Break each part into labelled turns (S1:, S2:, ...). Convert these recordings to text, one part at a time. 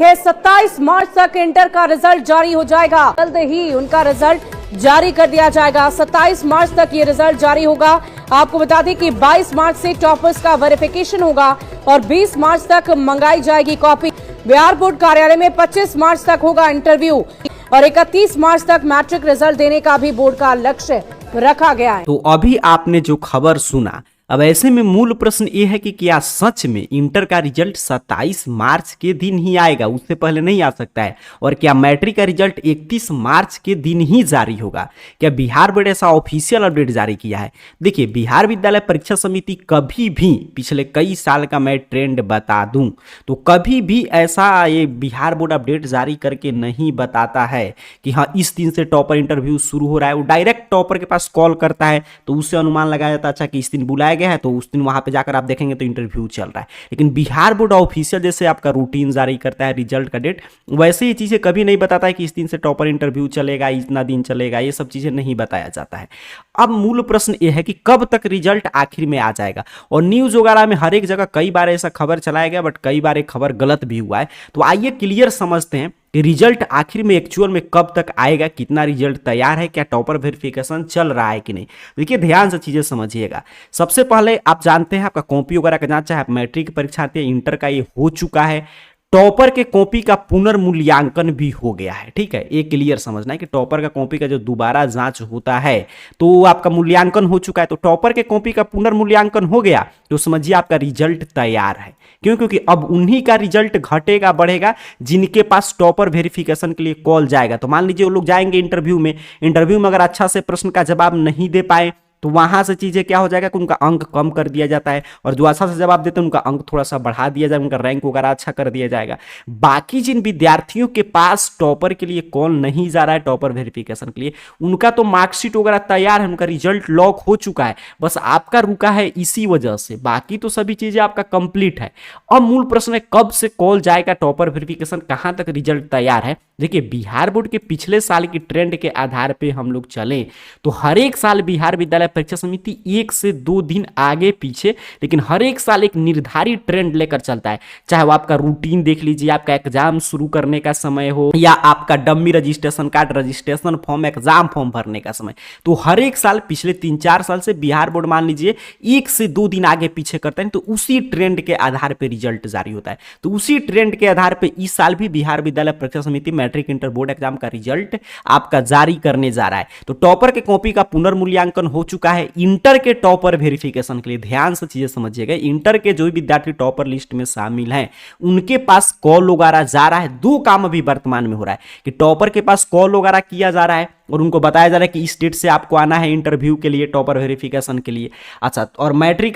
S1: है 27 मार्च तक इंटर का रिजल्ट जारी हो जाएगा। जल्द ही उनका रिजल्ट जारी कर दिया जाएगा। 27 मार्च तक ये रिजल्ट जारी होगा। आपको बता दें कि 22 मार्च से टॉपर्स का वेरिफिकेशन होगा और 20 मार्च तक मंगाई जाएगी कॉपी। बिहार बोर्ड कार्यालय में 25 मार्च तक होगा इंटरव्यू और 31 मार्च तक मैट्रिक रिजल्ट देने का भी बोर्ड का लक्ष्य रखा गया है।
S2: तो अभी आपने जो खबर सुना, अब ऐसे में मूल प्रश्न ये है कि क्या सच में इंटर का रिजल्ट 27 मार्च के दिन ही आएगा, उससे पहले नहीं आ सकता है? और क्या मैट्रिक का रिजल्ट 31 मार्च के दिन ही जारी होगा? क्या बिहार बोर्ड ऐसा ऑफिशियल अपडेट जारी किया है? देखिए, बिहार विद्यालय परीक्षा समिति कभी भी, पिछले कई साल का मैं ट्रेंड बता दूं तो कभी भी ऐसा ये बिहार बोर्ड अपडेट जारी करके नहीं बताता है कि हाँ इस दिन से टॉपर इंटरव्यू शुरू हो रहा है। वो डायरेक्ट टॉपर के पास कॉल करता है तो उससे अनुमान लगाया जाता है अच्छा कि इस दिन बुलाया गया है तो उस दिन वहां पे जाकर आप देखेंगे तो इंटरव्यू चल रहा है। लेकिन बिहार बोर्ड ऑफिशियल जैसे आपका रूटीन जारी करता है रिजल्ट का डेट, वैसे ही चीजें कभी नहीं बताता है कि इस दिन से टॉपर इंटरव्यू चलेगा, इतना दिन चलेगा, ये सब चीजें नहीं बताया जाता है। अब मूल प्रश्न ये है कि कब तक रिजल्ट आखिर में आ जाएगा। और न्यूज वगैरह में हर एक जगह कई बार ऐसा खबर चलाया गया, बट कई बार एक खबर गलत भी हुआ है। तो आइए क्लियर समझते हैं कि रिजल्ट आखिर में एक्चुअल में कब तक आएगा, कितना रिजल्ट तैयार है, क्या टॉपर वेरिफिकेशन चल रहा है कि नहीं। देखिए ध्यान से चीजें समझिएगा। सबसे पहले आप जानते हैं आपका कॉपी वगैरह का जांच, चाहे आप मैट्रिक की परीक्षा आती है, इंटर का ये हो चुका है। टॉपर के कॉपी का पुनर्मूल्यांकन भी हो गया है। ठीक है, ये क्लियर समझना है कि टॉपर का कॉपी का जो दोबारा जांच होता है तो आपका मूल्यांकन हो चुका है। तो टॉपर के कॉपी का पुनर्मूल्यांकन हो गया तो समझिए आपका रिजल्ट तैयार है। क्यों? क्योंकि अब उन्हीं का रिजल्ट घटेगा बढ़ेगा जिनके पास टॉपर वेरिफिकेशन के लिए कॉल जाएगा। तो मान लीजिए वो लोग जाएंगे इंटरव्यू में अगर अच्छा से प्रश्न का जवाब नहीं दे पाए तो वहां से चीजें क्या हो जाएगा कि उनका अंक कम कर दिया जाता है, और जो अच्छा से जवाब देते हैं उनका अंक थोड़ा सा बढ़ा दिया जाएगा, उनका रैंक वगैरह अच्छा कर दिया जाएगा। बाकी जिन विद्यार्थियों के पास टॉपर के लिए कॉल नहीं जा रहा है टॉपर वेरिफिकेशन के लिए, उनका तो मार्कशीट वगैरह तैयार है, उनका रिजल्ट लॉक हो चुका है, बस आपका रुका है इसी वजह से। बाकी तो सभी चीजें आपका कंप्लीट है। अब मूल प्रश्न है कब से कॉल जाएगा टॉपर वेरिफिकेशन, कहां तक रिजल्ट तैयार है। देखिए बिहार बोर्ड के पिछले साल की ट्रेंड के आधार पर हम लोग चले तो हर एक साल बिहार विद्यालय परीक्षा समिति 1 से 2 दिन आगे पीछे, लेकिन हर एक साल एक निर्धारित ट्रेंड लेकर चलता है। चाहे वो आपका रूटीन देख लीजिए, आपका एग्जाम शुरू करने का समय हो या आपका dummy registration card, registration form, exam form भरने का समय, तो हर एक साल पिछले 3-4 साल से बिहार बोर्ड मान लीजिए 1 से 2 दिन आगे पीछे करता है। तो उसी ट्रेंड के आधार पर रिजल्ट जारी होता है। तो उसी ट्रेंड के आधार पर इस साल भी बिहार विद्यालय परीक्षा समिति मैट्रिक इंटर बोर्ड एग्जाम का रिजल्ट आपका जारी करने जा रहा है। तो टॉपर के कॉपी का पुनर्मूल्यांकन हो चुका है। इंटर के टॉपर वेरिफिकेशन के लिए ध्यान से चीजें समझिएगा। इंटर के जो भी विद्यार्थी टॉपर लिस्ट में शामिल हैं उनके पास कॉल वगैरह जा रहा है। 2 काम अभी वर्तमान में हो रहा है कि टॉपर के पास कॉल वगैरह किया जा रहा है और उनको बताया जा रहा है कि इस डेट से आपको आना है इंटरव्यू के लिए, टॉपर वेरिफिकेशन के लिए। अच्छा, और मैट्रिक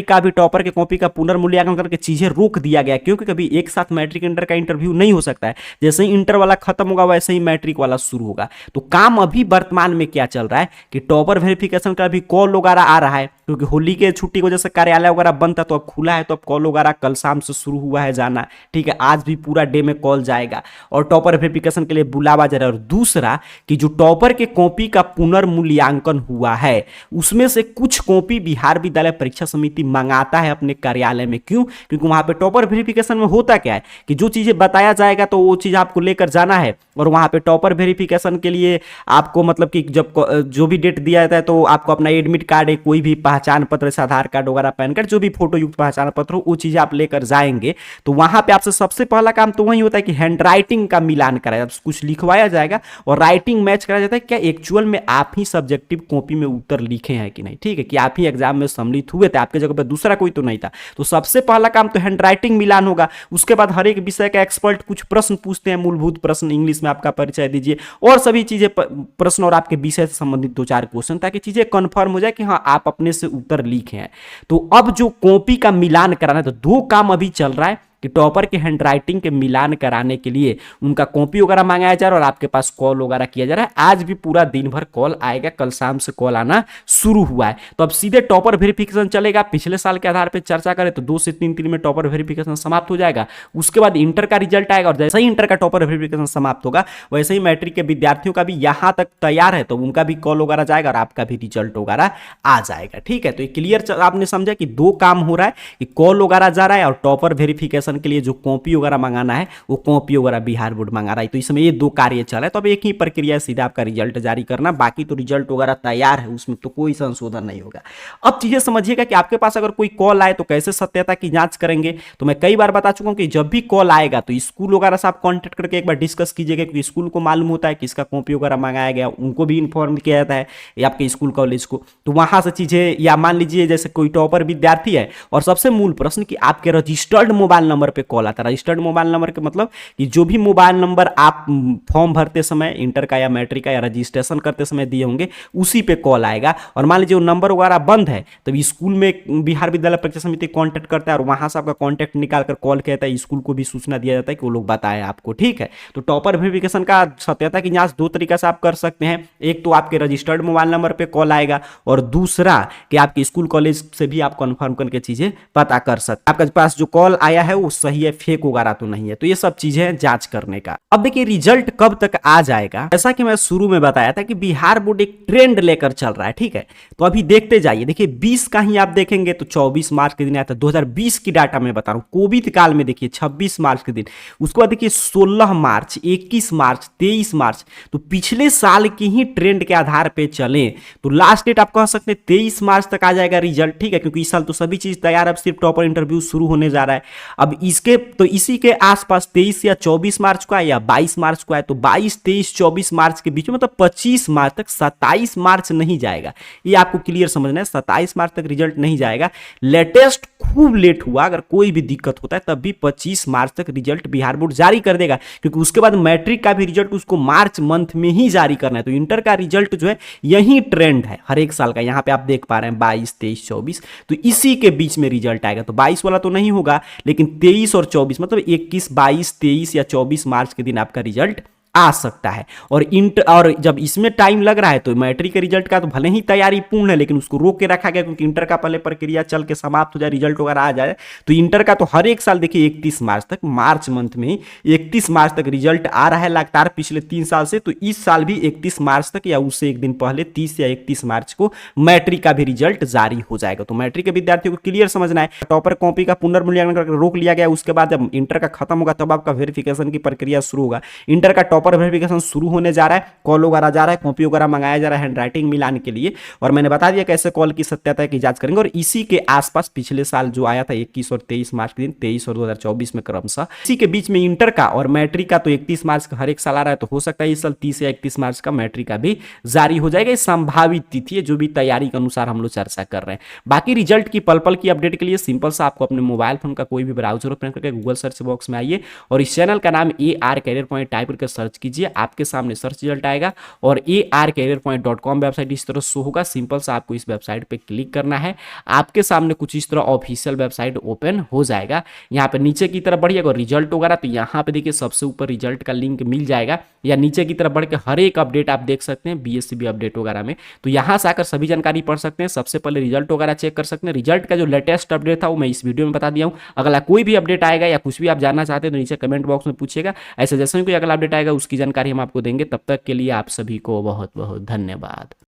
S2: का भी टॉपर के कॉपी का पुनर्मूल्यांकन करके चीजें रोक दिया गया, क्योंकि कभी एक साथ मैट्रिक इंटर का इंटरव्यू नहीं हो सकता है। जैसे ही इंटर वाला खत्म होगा वैसे ही मैट्रिक वाला शुरू होगा। तो काम अभी वर्तमान में क्या चल रहा है कि टॉपर वेरिफिकेशन का भी कॉल वगैरह आ रहा है, क्योंकि होली के छुट्टी की वजह से कार्यालय वगैरह बंद था तो अब खुला है, तो अब कॉल वगैरह कल शाम से शुरू हुआ है जाना। ठीक है, आज भी पूरा डे में कॉल जाएगा और टॉपर वेरिफिकेशन के लिए बुलावा जा रहा है। और दूसरा कि जो टॉपर के कॉपी का पुनर्मूल्यांकन हुआ है उसमें से कुछ कॉपी बिहार विद्यालय परीक्षा समिति मंगाता है अपने कार्यालय में। क्यों? क्योंकि वहां पे टॉपर वेरिफिकेशन में होता क्या है कि जो चीजें बताया जाएगा तो वो चीज आपको लेकर जाना है, और वहां पे टॉपर वेरिफिकेशन के लिए आपको मतलब कि जब जो भी डेट दिया जाता है तो आपको अपना एडमिट कार्ड है, कोई भी पहचान पत्र, आधार कार्ड वगैरह, पैन कार्ड, जो भी फोटो युक्त पहचान पत्र हो वो चीजें आप लेकर जाएंगे। तो वहां पे आपसे सबसे पहला काम तो वही होता है कि हैंड राइटिंग का मिलान कराया, कुछ लिखवाया जाएगा और राइटिंग मैच कराया जाता है क्या एक्चुअल में आप ही सब्जेक्टिव कॉपी में उत्तर लिखे हैं कि नहीं। ठीक है, कि आप ही एग्जाम में सम्मिलित हुए थे, आपके जगह पर दूसरा कोई तो नहीं था। तो सबसे पहला काम तो हैंड राइटिंग मिलान होगा। उसके बाद हर एक विषय का एक्सपर्ट कुछ प्रश्न पूछते हैं, मूलभूत प्रश्न, इंग्लिश में आपका परिचय दीजिए और सभी चीजें प्रश्न और आपके विषय से संबंधित 2-4 क्वेश्चन, ताकि चीजें कंफर्म हो जाए कि हाँ आप अपने से उत्तर लिखे हैं। तो अब जो कॉपी का मिलान कराना है तो 2 काम अभी चल रहा है कि टॉपर के हैंडराइटिंग के मिलान कराने के लिए उनका कॉपी वगैरह मंगाया जा रहा है और आपके पास कॉल वगैरह किया जा रहा है। आज भी पूरा दिन भर कॉल आएगा, कल शाम से कॉल आना शुरू हुआ है। तो अब सीधे टॉपर वेरिफिकेशन चलेगा। पिछले साल के आधार पर चर्चा करें तो 2 से 3 दिन में टॉपर वेरिफिकेशन समाप्त हो जाएगा। उसके बाद इंटर का रिजल्ट आएगा और जैसे ही इंटर का टॉपर वेरिफिकेशन समाप्त होगा वैसे ही मैट्रिक के विद्यार्थियों का भी यहां तक तैयार है तो उनका भी कॉल वगैरह जाएगा और आपका भी रिजल्ट वगैरह आ जाएगा। ठीक है, तो ये क्लियर आपने समझा कि 2 काम हो रहा है कि कॉल वगैरह जा रहा है और टॉपर वेरिफिकेशन वेरिफिकेशन के लिए जो कॉपी वगैरह मंगाना है वो कॉपी वगैरह बिहार बोर्ड मंगा रहा है। तो इस समय ये 2 कार्य चल रहा है। तो अब एक ही प्रक्रिया सीधा आपका रिजल्ट जारी करना, बाकी तो रिजल्ट वगैरह तैयार है, उसमें तो कोई संशोधन नहीं होगा। अब चीजें समझिएगा कि आपके पास अगर कोई कॉल आए तो कैसे सत्यता की जांच करेंगे। तो मैं कई बार बता चुका हूं कि जब भी कॉल आएगा तो स्कूल वगैरह से आप कांटेक्ट करके एक बार डिस्कस कीजिएगा, क्योंकि स्कूल को मालूम होता है किसका कॉपी वगैरह मंगाया गया, उनको भी इन्फॉर्म किया जाता है या आपके स्कूल कॉलेज को। तो वहां से चीजें, या मान लीजिए जैसे कोई टॉपर विद्यार्थी है और सबसे मूल प्रश्न कि आपके रजिस्टर्ड मोबाइल नंबर पे कॉल आता है। रजिस्टर्ड मोबाइल नंबर के मतलब कि जो भी मोबाइल नंबर आप फॉर्म भरते समय इंटर का या मैट्रिक का या रजिस्ट्रेशन करते समय दिए होंगे उसी पे कॉल आएगा। और मान लीजिए वो नंबर वगैरह बंद है तब स्कूल में बिहार विद्यालय परीक्षा समिति कांटेक्ट करता है और वहां से आपका कांटेक्ट निकालकर कॉल कहता है, स्कूल को भी सूचना दिया जाता है कि वो लोग बताएं आपको। ठीक है, तो टॉपर वेरिफिकेशन का सत्यता की जांच 2 तरीका से आप कर सकते हैं। एक तो आपके रजिस्टर्ड मोबाइल नंबर पे कॉल आएगा और दूसरा कि आपके स्कूल कॉलेज से भी आप कंफर्म करके चीजें पता कर सकते हैं आपके पास जो कॉल आया है वो सही है, फेक वगैरह तो नहीं है। तो ये सब चीजें जांच करने का। अब देखिए रिजल्ट कब तक आ जाएगा। जैसा कि मैं शुरू में बताया था कि बिहार बोर्ड एक ट्रेंड लेकर चल रहा है। ठीक है, तो अभी देखते जाइए। देखिए 20 का ही आप देखेंगे तो 24 मार्च के दिन आया था। 2020 की डाटा में बता रहा हूं, कोविड काल में देखिए 26 मार्च के दिन, उसके बाद देखिए 16 मार्च, 21 मार्च, 23 मार्च। तो पिछले साल की ही ट्रेंड के आधार पे चले तो लास्ट डेट आप कह सकते हैं 23 मार्च तक आ जाएगा रिजल्ट। ठीक है, क्योंकि इस साल तो सभी चीज तैयार, अब सिर्फ टॉपर इंटरव्यू शुरू होने जा रहा है। अब इसके तो इसी के आसपास 23 या 24 मार्च को आए या 22 मार्च को आए, तो 22, 23, 24 मार्च के बीच में मतलब 25 मार्च तक, 27 मार्च नहीं जाएगा। ये आपको क्लियर समझना है, 27 मार्च तक रिजल्ट नहीं जाएगा। लेटेस्ट खूब लेट हुआ, अगर कोई भी दिक्कत होता है तब भी 25 मार्च तक रिजल्ट बिहार बोर्ड जारी कर देगा, क्योंकि उसके बाद मैट्रिक का भी रिजल्ट उसको मार्च मंथ में ही जारी करना है। तो इंटर का रिजल्ट जो है यही ट्रेंड है हर एक साल का। यहां पे आप देख पा रहे हैं 22, 23, 24, तो इसी के बीच में रिजल्ट आएगा। तो 22 वाला तो नहीं होगा, लेकिन 23 और 24 मतलब 21, 22, 23 या 24 मार्च के दिन आपका रिजल्ट आ सकता है। और जब इसमें टाइम लग रहा है तो मैट्रिक के रिजल्ट का तो भले ही तैयारी पूर्ण है, लेकिन उसको रोक के रखा गया क्योंकि इंटर का पहले प्रक्रिया चल के समाप्त हो जाए, रिजल्ट वगैरह आ जाए। तो इंटर का तो हर एक साल देखिए 31 मार्च तक, मार्च मंथ में ही 31 मार्च तक रिजल्ट आ रहा है लगातार पिछले 3 साल से। तो इस साल भी 31 मार्च तक या उससे एक दिन पहले 30 या 31 मार्च को मैट्रिक का भी रिजल्ट जारी हो जाएगा। तो मैट्रिक के विद्यार्थियों को क्लियर समझना है, टॉपर कॉपी का पुनर्मूल्यांकन करके रोक लिया गया। उसके बाद जब इंटर का खत्म होगा तब आपका वेरिफिकेशन की प्रक्रिया शुरू होगा। इंटर का टॉपर वेरिफिकेशन शुरू होने जा रहा है, कॉल वगैरह जा रहा है, कॉपी वगैरह मंगाया जा रहा है हैंडराइटिंग मिलान के लिए। और मैंने बता दिया कैसे कॉल की सत्यता की जांच करेंगे। और इसी के आसपास पिछले साल जो आया था 21 और 23 मार्च के दिन, 23 और 2024 में क्रमशः, इसी के बीच में इंटर का और मैट्रिक का तो 31 मार्च का हर एक साल आ रहा है। तो हो सकता है इस साल 30 या 31 मार्च का मैट्रिक का भी जारी हो जाएगा। संभावित तिथि है जो भी तैयारी के अनुसार हम लोग चर्चा कर रहे हैं। बाकी रिजल्ट की पल पल की अपडेट के लिए सिंपल सा आपको अपने मोबाइल फोन का कोई भी ब्राउजर ओपन करके गूगल सर्च बॉक्स में आइए और इस चैनल का नाम AR कैरियर पॉइंट टाइप करके सर्च कीजिए। आपके सामने सर्च रिजल्ट आएगा और arcareerpoint.com वेबसाइट इस तरह शो होगा। सिंपल सा आपको इस वेबसाइट पे क्लिक करना है, आपके सामने कुछ इस तरह ऑफिशियल वेबसाइट ओपन हो जाएगा। यहाँ पे नीचे की तरफ बढ़िएगा रिजल्ट वगैरह, तो यहाँ पे देखिए सबसे ऊपर रिजल्ट का लिंक मिल जाएगा, या नीचे की तरफ बढ़ के हर एक अपडेट आप देख सकते हैं BSCB अपडेट वगैरह में। तो यहाँ से आकर सभी जानकारी पढ़ सकते हैं। सबसे पहले रिजल्ट वगैरह चेक कर सकते हैं। रिजल्ट का जो लेटेस्ट अपडेट था वो मैं इस वीडियो में बता दिया हूँ। अगला कोई भी अपडेट आएगा या कुछ भी आप जानना चाहते हैं तो नीचे कमेंट बॉक्स में पूछिएगा। ऐसे जैसे ही कोई अगला अपडेट आएगा उसकी जानकारी हम आपको देंगे। तब तक के लिए आप सभी को बहुत बहुत धन्यवाद।